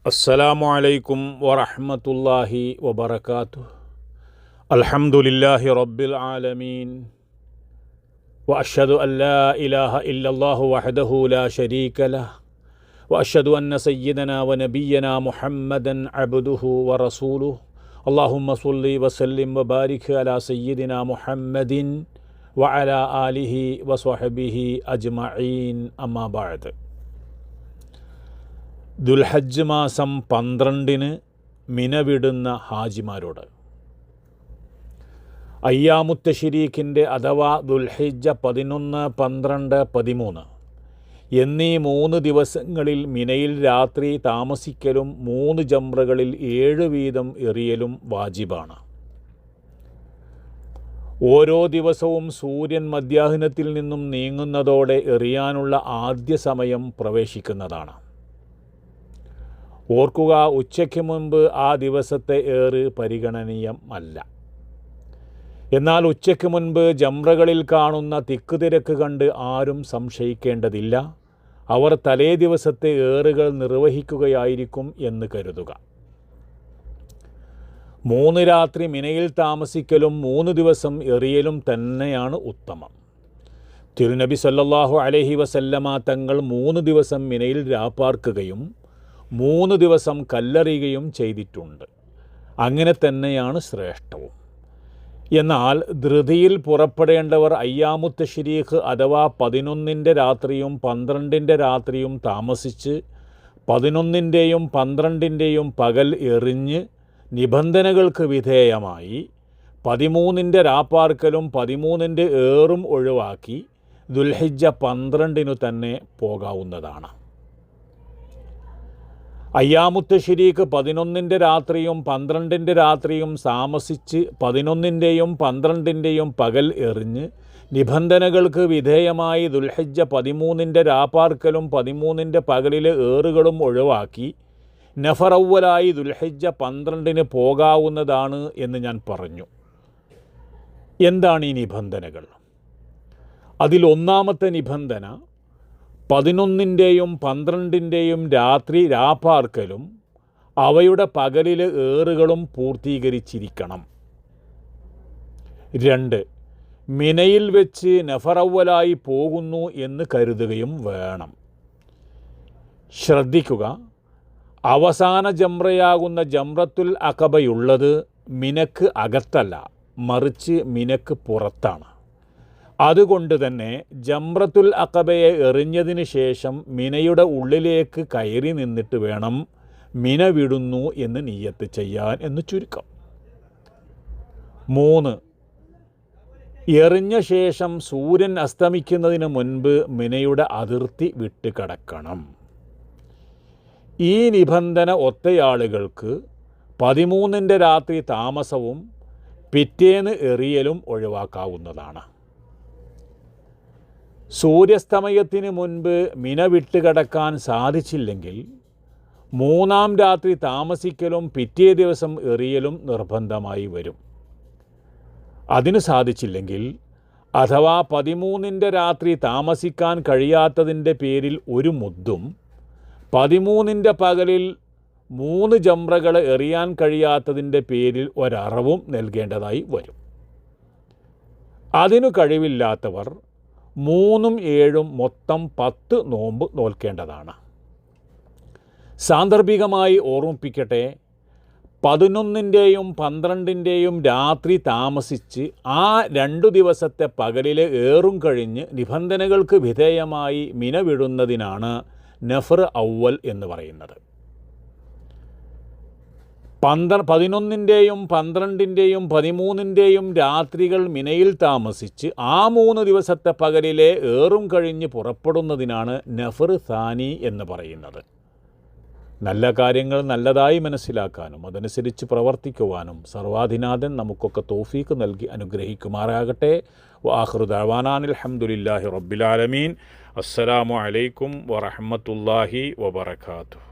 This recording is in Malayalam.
അസ്സലാമു അലൈക്കും വറഹ്മത്തുള്ളാഹി വബറകാതുഹു. അൽഹംദുലില്ലാഹി റബ്ബിൽ ആലമീൻ വഅശ്ഹദു അൻ ലാ ഇലാഹ ഇല്ലല്ലാഹു വഹ്ദഹു ലാ ശരീക ലഹ് വഅശ്ഹദു അന്ന സയ്യിദനാ വനബിയ്യനാ മുഹമ്മദൻ അബ്ദുഹു വറസൂലുഹു. അല്ലാഹുമ്മ സ്വല്ലി വസല്ലിം വബാരിക് അലാ സയ്യിദിനാ മുഹമ്മദിൻ വഅലാ ആലിഹി വസ്വഹ്ബിഹി അജ്മഈൻ. അമ്മാ ബഅദ്. ദുൽഹജ്ജ് മാസം 12 മിന വിടുന്ന ഹാജിമാരോട് അയ്യാമുത്തശ്ശരീഖിൻ്റെ അഥവാ ദുൽഹിജ്ജ 11, 12, 13 എന്നീ 3 ദിവസങ്ങളിൽ മിനയിൽ രാത്രി താമസിക്കലും 3 ജംറകളിൽ 7 വീതം എറിയലും വാജിബാണ്. ഓരോ ദിവസവും സൂര്യൻ മധ്യാഹ്നത്തിൽ നിന്നും നീങ്ങുന്നതോടെ എറിയാനുള്ള ആദ്യ സമയം പ്രവേശിക്കുന്നതാണ്. ഓർക്കുക, ഉച്ചയ്ക്ക് മുൻപ് ആ ദിവസത്തെ ഏറ് പരിഗണനീയമല്ല. എന്നാൽ ഉച്ചയ്ക്ക് മുൻപ് ജംറകളിൽ കാണുന്ന തിക്കുതിരക്ക് കണ്ട് ആരും സംശയിക്കേണ്ടതില്ല. അവർ തലേ ദിവസത്തെ ഏറുകൾ നിർവഹിക്കുകയായിരിക്കും എന്ന് കരുതുക. 3 രാത്രി മിനയിൽ താമസിക്കലും 3 ദിവസം എറിയലും തന്നെയാണ് ഉത്തമം. തിരുനബി സല്ലല്ലാഹു അലൈഹി വസല്ലമ തങ്ങൾ 3 ദിവസം മിനയിൽ രാപ്പാർക്കുകയും 3 ദിവസം കല്ലെറിയുകയും ചെയ്തിട്ടുണ്ട്. അങ്ങനെ തന്നെയാണ് ശ്രേഷ്ഠവും. എന്നാൽ ധൃതിയിൽ പുറപ്പെടേണ്ടവർ അയ്യാമുത്തശ്ശരീഖ് അഥവാ 11 രാത്രിയും 12 രാത്രിയും താമസിച്ച് 11 12 പകൽ എറിഞ്ഞ് നിബന്ധനകൾക്ക് വിധേയമായി 13 രാപ്പാർക്കലും 13 ഏറും ഒഴിവാക്കി ദുൽഹിജ്ജ 12 തന്നെ പോകാവുന്നതാണ്. അയ്യാമുത്തശ്ശരീഖ് 11 രാത്രിയും 12 രാത്രിയും താമസിച്ച് 11 12 പകൽ എറിഞ്ഞ് നിബന്ധനകൾക്ക് വിധേയമായി ദുൽഹിജ്ജ 13 രാപ്പാർക്കലും 13 പകലിലെ ഏറുകളും ഒഴിവാക്കി നഫറവ്വലായി ദുൽഹിജ്ജ 12 പോകാവുന്നതാണ് എന്ന് ഞാൻ പറഞ്ഞു. എന്താണ് ഈ നിബന്ധനകൾ? അതിൽ ഒന്നാമത്തെ നിബന്ധന 11 12 രാത്രി രാപ്പാർക്കലും അവയുടെ പകലിലെ ഏറുകളും പൂർത്തീകരിച്ചിരിക്കണം. 2. മിനയിൽ വെച്ച് നഫറവ്വലായി പോകുന്നു എന്ന് കരുതുകയും വേണം. ശ്രദ്ധിക്കുക, അവസാന ജംറയാകുന്ന ജംറത്തുൽ അഖബയുള്ളത് മിനക്ക് അകത്തല്ല, മറിച്ച് മിനക്ക് പുറത്താണ്. അതുകൊണ്ട് തന്നെ ജംറത്തുൽ അഖബയെ എറിഞ്ഞതിന് ശേഷം മിനയുടെ ഉള്ളിലേക്ക് കയറി നിന്നിട്ട് വേണം മിന വിടുന്നു എന്ന് നിയ്യത്ത് ചെയ്യാൻ എന്ന് ചുരുക്കം. 3. എറിഞ്ഞ ശേഷം സൂര്യൻ അസ്തമിക്കുന്നതിന് മുൻപ് മിനയുടെ അതിർത്തി വിട്ടുകടക്കണം. ഈ നിബന്ധന ഒത്തയാളുകൾക്ക് 13 രാത്രി താമസവും പിറ്റേന്ന് എറിയലും ഒഴിവാക്കാവുന്നതാണ്. സൂര്യസ്തമയത്തിന് മുൻപ് മിന വിട്ടുകടക്കാൻ സാധിച്ചില്ലെങ്കിൽ 3-ാം രാത്രി താമസിക്കലും പിറ്റേ ദിവസം എറിയലും നിർബന്ധമായി വരും. അതിന് സാധിച്ചില്ലെങ്കിൽ അഥവാ 13 രാത്രി താമസിക്കാൻ കഴിയാത്തതിൻ്റെ പേരിൽ ഒരു മുദ്ദും 13 പകലിൽ 3 ജംറകൾ എറിയാൻ കഴിയാത്തതിൻ്റെ പേരിൽ ഒരറവും നൽകേണ്ടതായി വരും. അതിനു കഴിവില്ലാത്തവർ 3ഉം 7ഉം മൊത്തം 10 നോമ്പ് നോൽക്കേണ്ടതാണ്. സാന്ദർഭികമായി ഓർമ്മിപ്പിക്കട്ടെ, 11 12 രാത്രി താമസിച്ച് ആ 2 ദിവസത്തെ പകലിലെ ഏറും കഴിഞ്ഞ് നിബന്ധനകൾക്ക് വിധേയമായി മിന വിടുന്നതിനാണ് നഫർ അവ്വൽ എന്ന് പറയുന്നത്. 11 12 13 രാത്രികൾ മിനയിൽ താമസിച്ച് ആ 3 ദിവസത്തെ പകലിലെ ഏറും കഴിഞ്ഞ് പുറപ്പെടുന്നതിനാണ് നഫർ സാനി എന്ന് പറയുന്നത്. നല്ല കാര്യങ്ങൾ നല്ലതായി മനസ്സിലാക്കാനും അതനുസരിച്ച് പ്രവർത്തിക്കുവാനും സർവാധിനാഥൻ നമുക്കൊക്കെ തൗഫീക്ക് നൽകി അനുഗ്രഹിക്കുമാറാകട്ടെ. വആഖിറു ദഅ്വാനാ അൽഹംദുലില്ലാഹി റബ്ബിൽ ആലമീൻ. അസ്സലാമു അലൈക്കും വറഹ്മത്തുള്ളാഹി വബറകാതുഹു.